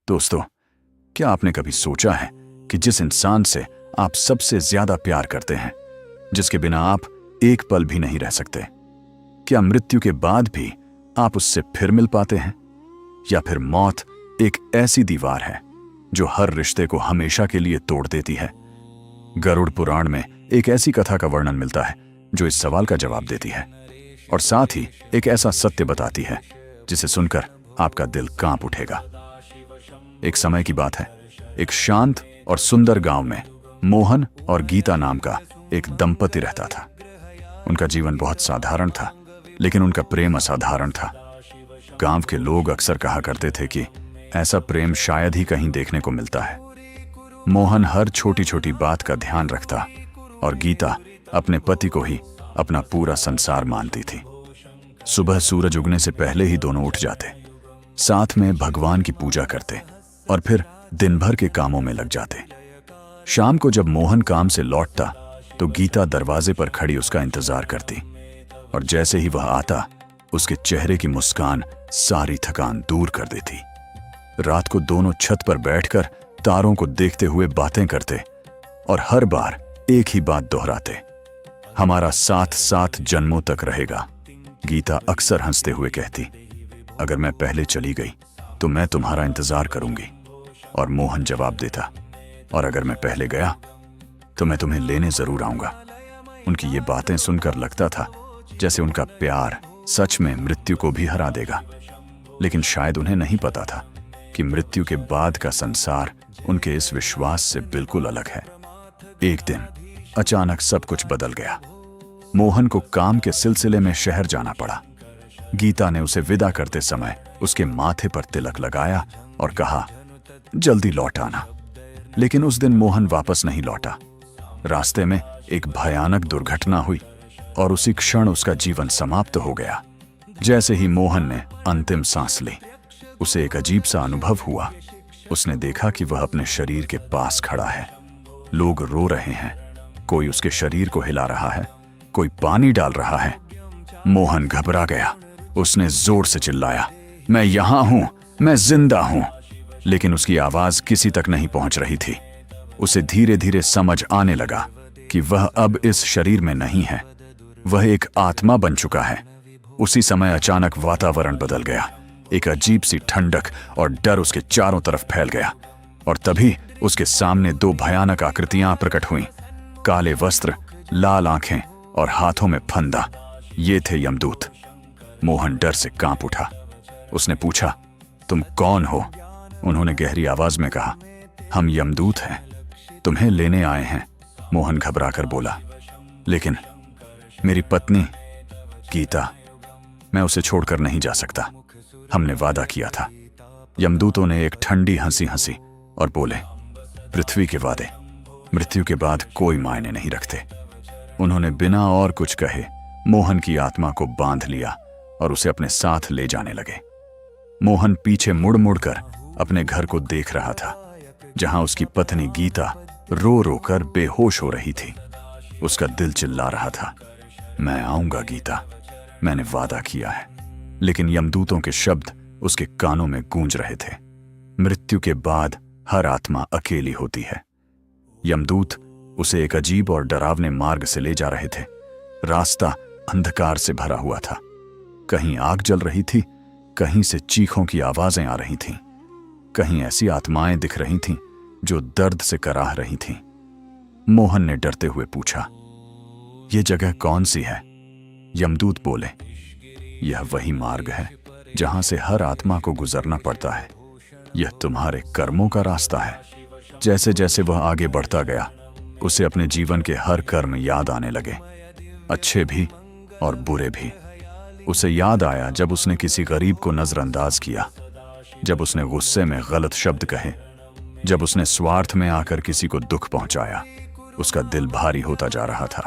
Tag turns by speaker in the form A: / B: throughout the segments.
A: दोस्तों, क्या आपने कभी सोचा है कि जिस इंसान से आप सबसे ज्यादा प्यार करते हैं, जिसके बिना आप एक पल भी नहीं रह सकते, क्या मृत्यु के बाद भी आप उससे फिर मिल पाते हैं? या फिर मौत एक ऐसी दीवार है जो हर रिश्ते को हमेशा के लिए तोड़ देती है? गरुड़ पुराण में एक ऐसी कथा का वर्णन मिलता है जो इस सवाल का जवाब देती है और साथ ही एक ऐसा सत्य बताती है जिसे सुनकर आपका दिल कांप उठेगा। एक समय की बात है, एक शांत और सुंदर गांव में मोहन और गीता नाम का एक दंपति रहता था। उनका जीवन बहुत साधारण था, लेकिन उनका प्रेम असाधारण था। गांव के लोग अक्सर कहा करते थे कि ऐसा प्रेम शायद ही कहीं देखने को मिलता है। मोहन हर छोटी छोटी बात का ध्यान रखता और गीता अपने पति को ही अपना पूरा संसार मानती थी। सुबह सूरज उगने से पहले ही दोनों उठ जाते, साथ में भगवान की पूजा करते और फिर दिन भर के कामों में लग जाते। शाम को जब मोहन काम से लौटता तो गीता दरवाजे पर खड़ी उसका इंतजार करती और जैसे ही वह आता, उसके चेहरे की मुस्कान सारी थकान दूर कर देती। रात को दोनों छत पर बैठकर तारों को देखते हुए बातें करते और हर बार एक ही बात दोहराते, हमारा साथ साथ जन्मों तक रहेगा। गीता अक्सर हंसते हुए कहती, अगर मैं पहले चली गई तो मैं तुम्हारा इंतजार करूंगी। और मोहन जवाब देता, और अगर मैं पहले गया तो मैं तुम्हें लेने जरूर आऊंगा। उनकी ये बातें सुनकर लगता था जैसे उनका प्यार सच में मृत्यु को भी हरा देगा। लेकिन शायद उन्हें नहीं पता था कि मृत्यु के बाद का संसार उनके इस विश्वास से बिल्कुल अलग है। एक दिन अचानक सब कुछ बदल गया। मोहन को काम के सिलसिले में शहर जाना पड़ा। गीता ने उसे विदा करते समय उसके माथे पर तिलक लगाया और कहा, जल्दी लौट आना। लेकिन उस दिन मोहन वापस नहीं लौटा। रास्ते में एक भयानक दुर्घटना हुई और उसी क्षण उसका जीवन समाप्त हो गया। जैसे ही मोहन ने अंतिम सांस ली, उसे एक अजीब सा अनुभव हुआ। उसने देखा कि वह अपने शरीर के पास खड़ा है। लोग रो रहे हैं, कोई उसके शरीर को हिला रहा है, कोई पानी डाल रहा है। मोहन घबरा गया। उसने जोर से चिल्लाया, मैं यहां हूं, मैं जिंदा हूं। लेकिन उसकी आवाज किसी तक नहीं पहुंच रही थी। उसे धीरे धीरे समझ आने लगा कि वह अब इस शरीर में नहीं है, वह एक आत्मा बन चुका है। उसी समय अचानक वातावरण बदल गया। एक अजीब सी ठंडक और डर उसके चारों तरफ फैल गया और तभी उसके सामने दो भयानक आकृतियां प्रकट हुईं। काले वस्त्र, लाल आंखें और हाथों में फंदा। ये थे यमदूत। मोहन डर से कांप उठा। उसने पूछा, तुम कौन हो? उन्होंने गहरी आवाज में कहा, हम यमदूत हैं, तुम्हें लेने आए हैं। मोहन घबराकर बोला, लेकिन मेरी पत्नी गीता, मैं उसे छोड़कर नहीं जा सकता। हमने वादा किया था। यमदूतों ने एक ठंडी हंसी हंसी और बोले, पृथ्वी के वादे मृत्यु के बाद कोई मायने नहीं रखते। उन्होंने बिना और कुछ कहे मोहन की आत्मा को बांध लिया और उसे अपने साथ ले जाने लगे। मोहन पीछे मुड़ मुड़कर अपने घर को देख रहा था, जहां उसकी पत्नी गीता रो रो कर बेहोश हो रही थी। उसका दिल चिल्ला रहा था, मैं आऊंगा गीता, मैंने वादा किया है। लेकिन यमदूतों के शब्द उसके कानों में गूंज रहे थे, मृत्यु के बाद हर आत्मा अकेली होती है। यमदूत उसे एक अजीब और डरावने मार्ग से ले जा रहे थे। रास्ता अंधकार से भरा हुआ था। कहीं आग जल रही थी, कहीं से चीखों की आवाजें आ रही थीं, कहीं ऐसी आत्माएं दिख रही थीं जो दर्द से कराह रही थीं। मोहन ने डरते हुए पूछा, यह जगह कौन सी है? यमदूत बोले, यह वही मार्ग है जहां से हर आत्मा को गुजरना पड़ता है। यह तुम्हारे कर्मों का रास्ता है। जैसे जैसे वह आगे बढ़ता गया, उसे अपने जीवन के हर कर्म याद आने लगे, अच्छे भी और बुरे भी। उसे याद आया जब उसने किसी गरीब को नजरअंदाज किया, जब उसने गुस्से में गलत शब्द कहे, जब उसने स्वार्थ में आकर किसी को दुख पहुंचाया। उसका दिल भारी होता जा रहा था।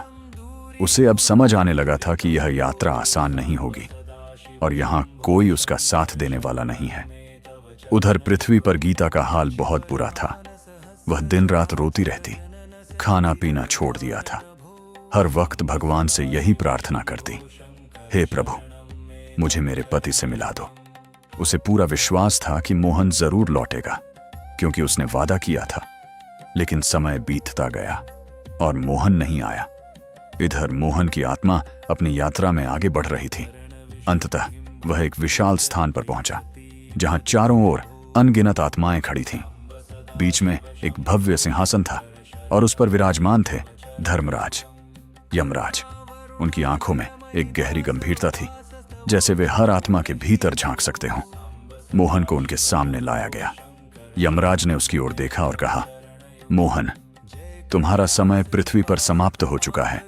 A: उसे अब समझ आने लगा था कि यह यात्रा आसान नहीं होगी और यहां कोई उसका साथ देने वाला नहीं है। उधर पृथ्वी पर गीता का हाल बहुत बुरा था। वह दिन रात रोती रहती, खाना पीना छोड़ दिया था। हर वक्त भगवान से यही प्रार्थना करती, हे प्रभु, मुझे मेरे पति से मिला दो। उसे पूरा विश्वास था कि मोहन जरूर लौटेगा। क्योंकि उसने वादा किया था। लेकिन समय बीतता गया और मोहन नहीं आया। इधर मोहन की आत्मा अपनी यात्रा में आगे बढ़ रही थी। अंततः वह एक विशाल स्थान पर पहुंचा, जहां चारों ओर अनगिनत आत्माएं खड़ी थीं। बीच में एक भव्य सिंहासन था और उस पर विराजमान थे धर्मराज, यमराज। उनकी आंखों में एक गहरी गंभीरता थी, जैसे वे हर आत्मा के भीतर झांक सकते हों। मोहन को उनके सामने लाया गया। यमराज ने उसकी ओर देखा और कहा, मोहन, तुम्हारा समय पृथ्वी पर समाप्त हो चुका है।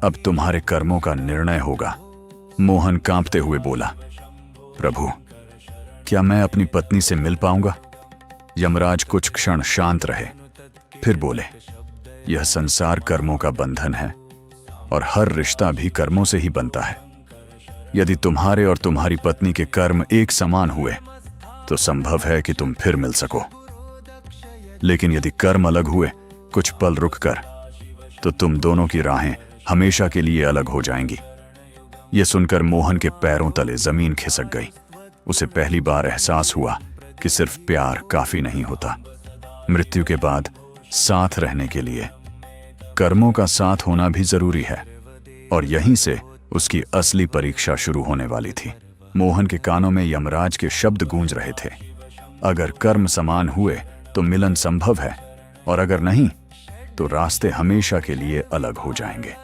A: अब तुम्हारे कर्मों का निर्णय होगा। मोहन कांपते हुए बोला, प्रभु, क्या मैं अपनी पत्नी से मिल पाऊंगा? यमराज कुछ क्षण शांत रहे, फिर बोले, यह संसार कर्मों का बंधन है और हर रिश्ता भी कर्मों से ही बनता है। यदि तुम्हारे और तुम्हारी पत्नी के कर्म एक समान हुए तो संभव है कि तुम फिर मिल सको। लेकिन यदि कर्म अलग हुए कुछ पल रुककर, तो तुम दोनों की राहें हमेशा के लिए अलग हो जाएंगी। यह सुनकर मोहन के पैरों तले जमीन खिसक गई। उसे पहली बार एहसास हुआ कि सिर्फ प्यार काफी नहीं होता। मृत्यु के बाद साथ रहने के लिए कर्मों का साथ होना भी जरूरी है। और यहीं से उसकी असली परीक्षा शुरू होने वाली थी। मोहन के कानों में यमराज के शब्द गूंज रहे थे, अगर कर्म समान हुए तो मिलन संभव है, और अगर नहीं तो रास्ते हमेशा के लिए अलग हो जाएंगे।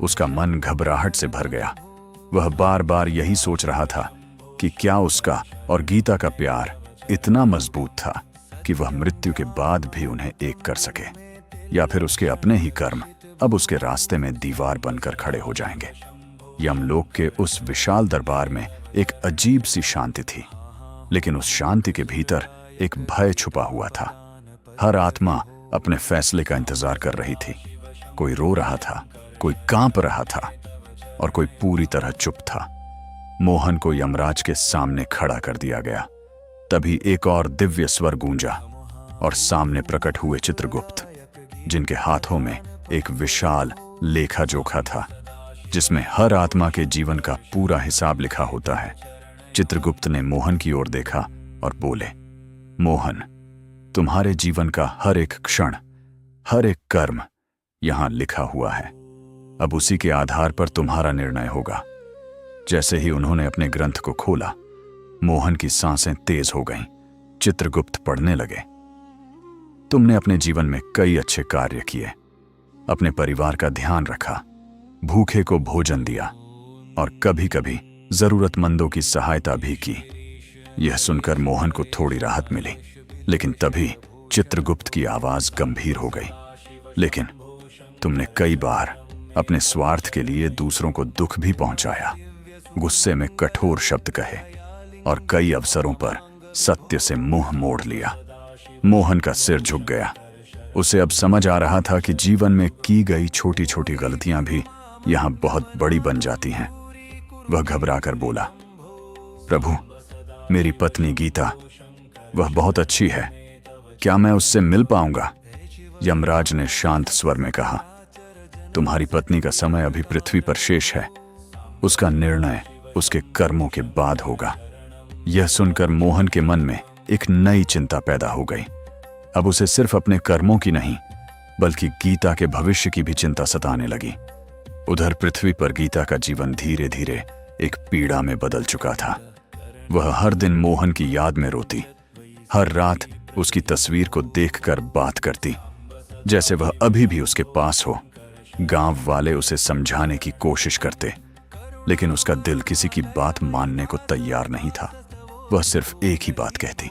A: उसका मन घबराहट से भर गया। वह बार बार यही सोच रहा था कि क्या उसका और गीता का प्यार इतना मजबूत था कि वह मृत्यु के बाद भी उन्हें एक कर सके, या फिर उसके अपने ही कर्म अब उसके रास्ते में दीवार बनकर खड़े हो जाएंगे। यमलोक के उस विशाल दरबार में एक अजीब सी शांति थी, लेकिन उस शांति के भीतर एक भय छुपा हुआ था। हर आत्मा अपने फैसले का इंतजार कर रही थी। कोई रो रहा था, कोई कांप रहा था और कोई पूरी तरह चुप था। मोहन को यमराज के सामने खड़ा कर दिया गया। तभी एक और दिव्य स्वर गूंजा और सामने प्रकट हुए चित्रगुप्त, जिनके हाथों में एक विशाल लेखा जोखा था, जिसमें हर आत्मा के जीवन का पूरा हिसाब लिखा होता है। चित्रगुप्त ने मोहन की ओर देखा और बोले, मोहन, तुम्हारे जीवन का हर एक क्षण, हर एक कर्म यहां लिखा हुआ है। अब उसी के आधार पर तुम्हारा निर्णय होगा। जैसे ही उन्होंने अपने ग्रंथ को खोला, मोहन की सांसें तेज हो गईं। चित्रगुप्त पढ़ने लगे, तुमने अपने जीवन में कई अच्छे कार्य किए, अपने परिवार का ध्यान रखा, भूखे को भोजन दिया और कभी कभी जरूरतमंदों की सहायता भी की। यह सुनकर मोहन को थोड़ी राहत मिली, लेकिन तभी चित्रगुप्त की आवाज गंभीर हो गई। लेकिन तुमने कई बार अपने स्वार्थ के लिए दूसरों को दुख भी पहुंचाया, गुस्से में कठोर शब्द कहे और कई अवसरों पर सत्य से मुंह मोड़ लिया। मोहन का सिर झुक गया। उसे अब समझ आ रहा था कि जीवन में की गई छोटी छोटी गलतियां भी यहां बहुत बड़ी बन जाती हैं। वह घबराकर बोला, प्रभु, मेरी पत्नी गीता, वह बहुत अच्छी है, क्या मैं उससे मिल पाऊंगा? यमराज ने शांत स्वर में कहा, तुम्हारी पत्नी का समय अभी पृथ्वी पर शेष है। उसका निर्णय उसके कर्मों के बाद होगा। यह सुनकर मोहन के मन में एक नई चिंता पैदा हो गई। अब उसे सिर्फ अपने कर्मों की नहीं, बल्कि गीता के भविष्य की भी चिंता सताने लगी। उधर पृथ्वी पर गीता का जीवन धीरे धीरे एक पीड़ा में बदल चुका था। वह हर दिन मोहन की याद में रोती, हर रात उसकी तस्वीर को देखकर बात करती, जैसे वह अभी भी उसके पास हो। गांव वाले उसे समझाने की कोशिश करते, लेकिन उसका दिल किसी की बात मानने को तैयार नहीं था। वह सिर्फ एक ही बात कहती,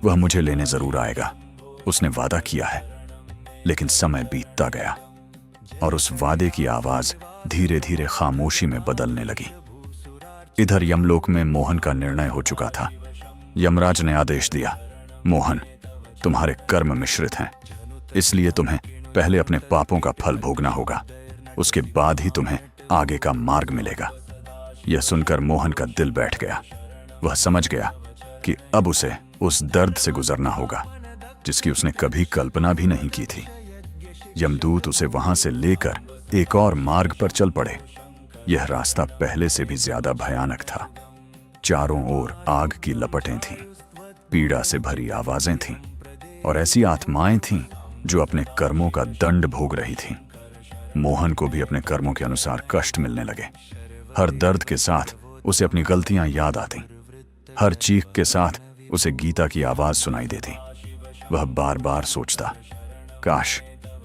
A: वह मुझे लेने जरूर आएगा, उसने वादा किया है। लेकिन समय बीतता गया और उस वादे की आवाज धीरे धीरे खामोशी में बदलने लगी। इधर यमलोक में मोहन का निर्णय हो चुका था। यमराज ने आदेश दिया, मोहन, तुम्हारे कर्म मिश्रित हैं, इसलिए तुम्हें पहले अपने पापों का फल भोगना होगा, उसके बाद ही तुम्हें आगे का मार्ग मिलेगा। यह सुनकर मोहन का दिल बैठ गया। वह समझ गया कि अब उसे उस दर्द से गुजरना होगा जिसकी उसने कभी कल्पना भी नहीं की थी। यमदूत उसे वहां से लेकर एक और मार्ग पर चल पड़े। यह रास्ता पहले से भी ज्यादा भयानक था। चारों ओर आग की लपटें थीं। पीड़ा से भरी आवाजें थीं और ऐसी आत्माएं थीं जो अपने कर्मों का दंड भोग रही थीं। मोहन को भी अपने कर्मों के अनुसार कष्ट मिलने लगे। हर दर्द के साथ उसे अपनी गलतियां याद आती। हर चीख के साथ उसे गीता की आवाज सुनाई देती। वह बार बार सोचता, काश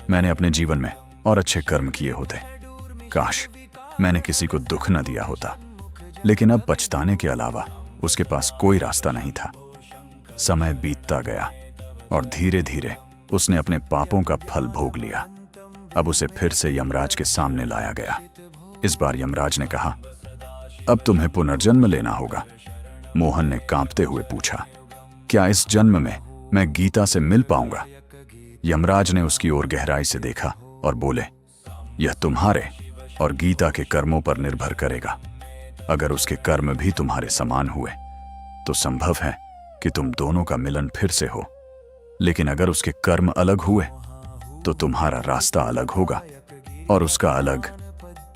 A: मैंने अपने जीवन में और अच्छे कर्म किए होते, काश मैंने किसी को दुख न दिया होता। लेकिन अब पछताने के अलावा उसके पास कोई रास्ता नहीं था। समय बीतता गया और धीरे धीरे उसने अपने पापों का फल भोग लिया। अब उसे फिर से यमराज के सामने लाया गया। इस बार यमराज ने कहा, अब तुम्हें पुनर्जन्म लेना होगा। मोहन ने कांपते हुए पूछा, क्या इस जन्म में मैं गीता से मिल पाऊंगा? यमराज ने उसकी ओर गहराई से देखा और बोले, यह तुम्हारे और गीता के कर्मों पर निर्भर करेगा। अगर उसके कर्म भी तुम्हारे समान हुए तो संभव है कि तुम दोनों का मिलन फिर से हो, लेकिन अगर उसके कर्म अलग हुए तो तुम्हारा रास्ता अलग होगा और उसका अलग।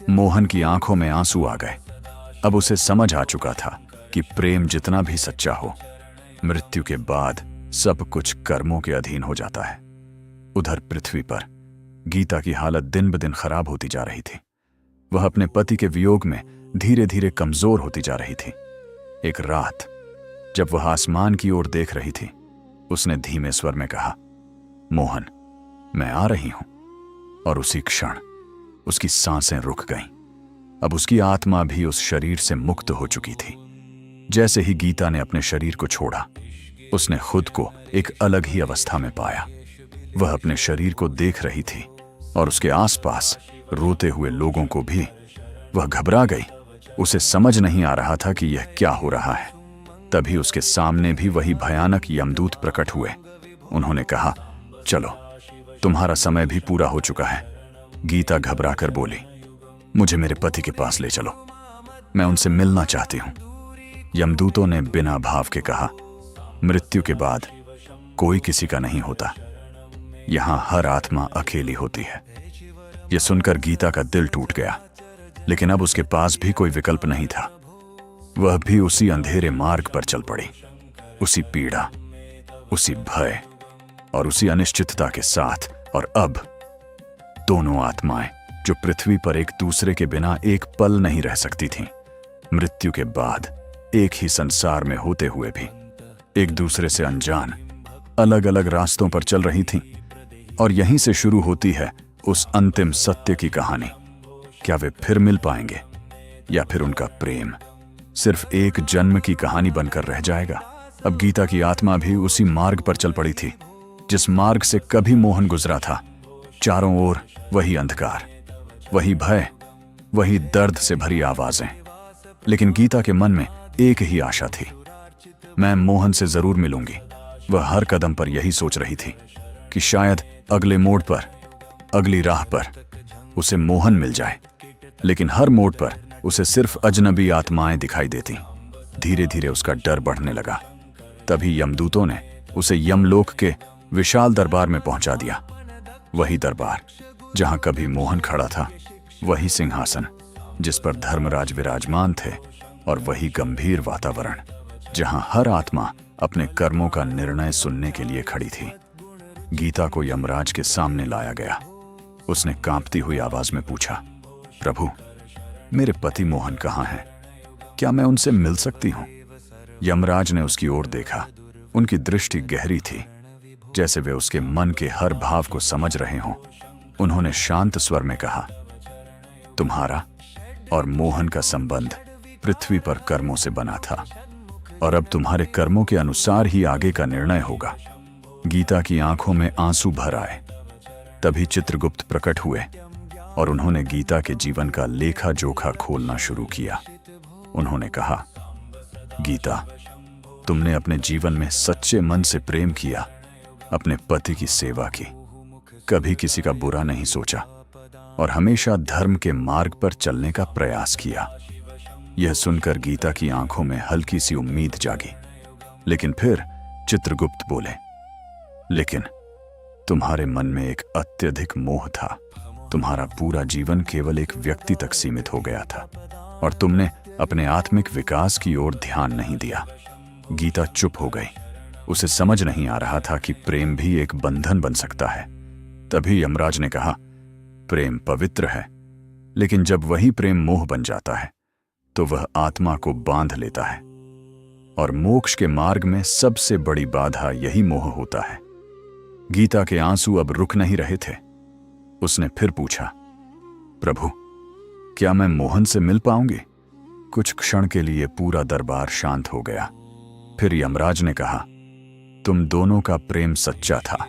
A: मोहन की आंखों में आंसू आ गए। अब उसे समझ आ चुका था कि प्रेम जितना भी सच्चा हो, मृत्यु के बाद सब कुछ कर्मों के अधीन हो जाता है। उधर पृथ्वी पर गीता की हालत दिन ब दिन खराब होती जा रही थी। वह अपने पति के वियोग में धीरे धीरे कमजोर होती जा रही थी। एक रात जब वह आसमान की ओर देख रही थी, उसने धीमे स्वर में कहा, मोहन, मैं आ रही हूं। और उसी क्षण उसकी सांसें रुक गईं। अब उसकी आत्मा भी उस शरीर से मुक्त हो चुकी थी। जैसे ही गीता ने अपने शरीर को छोड़ा, उसने खुद को एक अलग ही अवस्था में पाया। वह अपने शरीर को देख रही थी और उसके आसपास रोते हुए लोगों को भी। वह घबरा गई। उसे समझ नहीं आ रहा था कि यह क्या हो रहा है। तभी उसके सामने भी वही भयानक यमदूत प्रकट हुए। उन्होंने कहा, चलो, तुम्हारा समय भी पूरा हो चुका है। गीता घबराकर बोली, मुझे मेरे पति के पास ले चलो, मैं उनसे मिलना चाहती हूं। यमदूतों ने बिना भाव के कहा, मृत्यु के बाद कोई किसी का नहीं होता। यहां हर आत्मा अकेली होती है। यह सुनकर गीता का दिल टूट गया, लेकिन अब उसके पास भी कोई विकल्प नहीं था। वह भी उसी अंधेरे मार्ग पर चल पड़ी, उसी पीड़ा, उसी भय और उसी अनिश्चितता के साथ। और अब दोनों आत्माएं जो पृथ्वी पर एक दूसरे के बिना एक पल नहीं रह सकती थीं, मृत्यु के बाद एक ही संसार में होते हुए भी एक दूसरे से अनजान अलग अलग रास्तों पर चल रही थीं। और यहीं से शुरू होती है उस अंतिम सत्य की कहानी। क्या वे फिर मिल पाएंगे या फिर उनका प्रेम सिर्फ एक जन्म की कहानी बनकर रह जाएगा? अब गीता की आत्मा भी उसी मार्ग पर चल पड़ी थी जिस मार्ग से कभी मोहन गुजरा था। चारों ओर वही अंधकार, वही भय, वही दर्द से भरी आवाजें। लेकिन गीता के मन में एक ही आशा थी, मैं मोहन से जरूर मिलूंगी। वह हर कदम पर यही सोच रही थी कि शायद अगले मोड़ पर, अगली राह पर उसे मोहन मिल जाए। लेकिन हर मोड़ पर उसे सिर्फ अजनबी आत्माएं दिखाई देती। धीरे धीरे उसका डर बढ़ने लगा। तभी यमदूतों ने उसे यमलोक के विशाल दरबार में पहुंचा दिया। वही दरबार जहां कभी मोहन खड़ा था, वही सिंहासन जिस पर धर्मराज विराजमान थे, और वही गंभीर वातावरण जहां हर आत्मा अपने कर्मों का निर्णय सुनने के लिए खड़ी थी। गीता को यमराज के सामने लाया गया। उसने कांपती हुई आवाज में पूछा, प्रभु, मेरे पति मोहन कहाँ हैं? क्या मैं उनसे मिल सकती हूं? यमराज ने उसकी ओर देखा। उनकी दृष्टि गहरी थी, जैसे वे उसके मन के हर भाव को समझ रहे हों। उन्होंने शांत स्वर में कहा, तुम्हारा और मोहन का संबंध पृथ्वी पर कर्मों से बना था, और अब तुम्हारे कर्मों के अनुसार ही आगे का निर्णय होगा। गीता की आंखों में आंसू भर आए। तभी चित्रगुप्त प्रकट हुए और उन्होंने गीता के जीवन का लेखा जोखा खोलना शुरू किया। उन्होंने कहा, गीता, तुमने अपने जीवन में सच्चे मन से प्रेम किया, अपने पति की सेवा की, कभी किसी का बुरा नहीं सोचा और हमेशा धर्म के मार्ग पर चलने का प्रयास किया। यह सुनकर गीता की आंखों में हल्की सी उम्मीद जागी। लेकिन फिर चित्रगुप्त बोले, लेकिन तुम्हारे मन में एक अत्यधिक मोह था। तुम्हारा पूरा जीवन केवल एक व्यक्ति तक सीमित हो गया था और तुमने अपने आत्मिक विकास की ओर ध्यान नहीं दिया। गीता चुप हो गई। उसे समझ नहीं आ रहा था कि प्रेम भी एक बंधन बन सकता है। तभी यमराज ने कहा, प्रेम पवित्र है, लेकिन जब वही प्रेम मोह बन जाता है तो वह आत्मा को बांध लेता है, और मोक्ष के मार्ग में सबसे बड़ी बाधा यही मोह होता है। गीता के आंसू अब रुक नहीं रहे थे। उसने फिर पूछा, प्रभु, क्या मैं मोहन से मिल पाऊंगी? कुछ क्षण के लिए पूरा दरबार शांत हो गया। फिर यमराज ने कहा, तुम दोनों का प्रेम सच्चा था,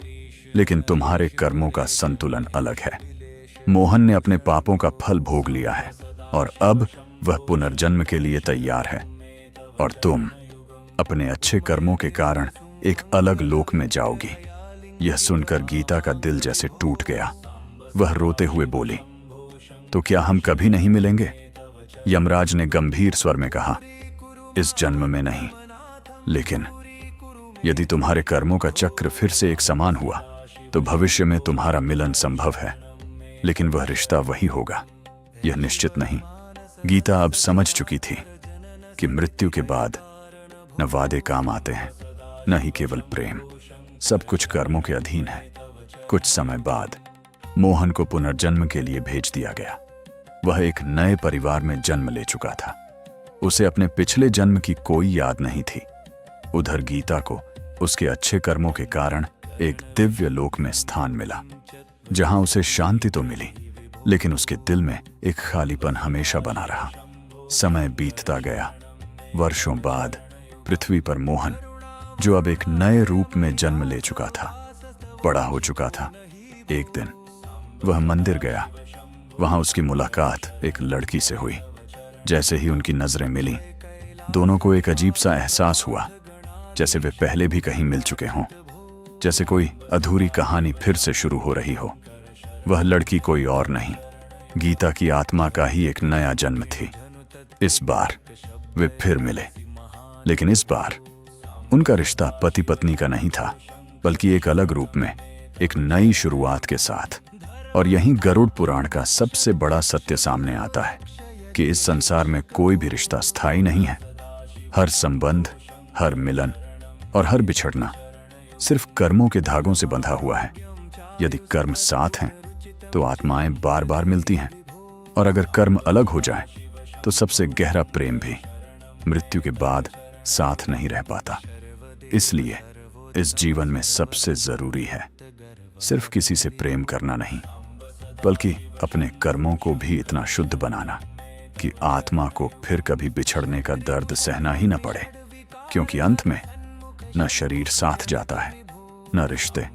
A: लेकिन तुम्हारे कर्मों का संतुलन अलग है। मोहन ने अपने पापों का फल भोग लिया है और अब वह पुनर्जन्म के लिए तैयार है, और तुम अपने अच्छे कर्मों के कारण एक अलग लोक में जाओगी। यह सुनकर गीता का दिल जैसे टूट गया। वह रोते हुए बोली, तो क्या हम कभी नहीं मिलेंगे? यमराज ने गंभीर स्वर में कहा, इस जन्म में नहीं, लेकिन यदि तुम्हारे कर्मों का चक्र फिर से एक समान हुआ तो भविष्य में तुम्हारा मिलन संभव है, लेकिन वह रिश्ता वही होगा, यह निश्चित नहीं। गीता अब समझ चुकी थी कि मृत्यु के बाद न वादे काम आते हैं, न ही केवल प्रेम। सब कुछ कर्मों के अधीन है। कुछ समय बाद मोहन को पुनर्जन्म के लिए भेज दिया गया। वह एक नए परिवार में जन्म ले चुका था। उसे अपने पिछले जन्म की कोई याद नहीं थी। उधर गीता को उसके अच्छे कर्मों के कारण एक दिव्य लोक में स्थान मिला, जहां उसे शांति तो मिली, लेकिन उसके दिल में एक खालीपन हमेशा बना रहा। समय बीतता गया। वर्षों बाद पृथ्वी पर मोहन, जो अब एक नए रूप में जन्म ले चुका था, बड़ा हो चुका था। एक दिन वह मंदिर गया। वहां उसकी मुलाकात एक लड़की से हुई। जैसे ही उनकी नजरें मिली, दोनों को एक अजीब सा एहसास हुआ, जैसे वे पहले भी कहीं मिल चुके हों, जैसे कोई अधूरी कहानी फिर से शुरू हो रही हो। वह लड़की कोई और नहीं, गीता की आत्मा का ही एक नया जन्म थी। इस बार वे फिर मिले, लेकिन इस बार उनका रिश्ता पति पत्नी का नहीं था, बल्कि एक अलग रूप में, एक नई शुरुआत के साथ। और यहीं गरुड़ पुराण का सबसे बड़ा सत्य सामने आता है कि इस संसार में कोई भी रिश्ता स्थायी नहीं है। हर संबंध, हर मिलन और हर बिछड़ना सिर्फ कर्मों के धागों से बंधा हुआ है। यदि कर्म साथ हैं तो आत्माएं बार बार मिलती हैं, और अगर कर्म अलग हो जाए तो सबसे गहरा प्रेम भी मृत्यु के बाद साथ नहीं रह पाता। इसलिए इस जीवन में सबसे जरूरी है सिर्फ किसी से प्रेम करना नहीं, बल्कि अपने कर्मों को भी इतना शुद्ध बनाना कि आत्मा को फिर कभी बिछड़ने का दर्द सहना ही न पड़े। क्योंकि अंत में न शरीर साथ जाता है, न रिश्ते,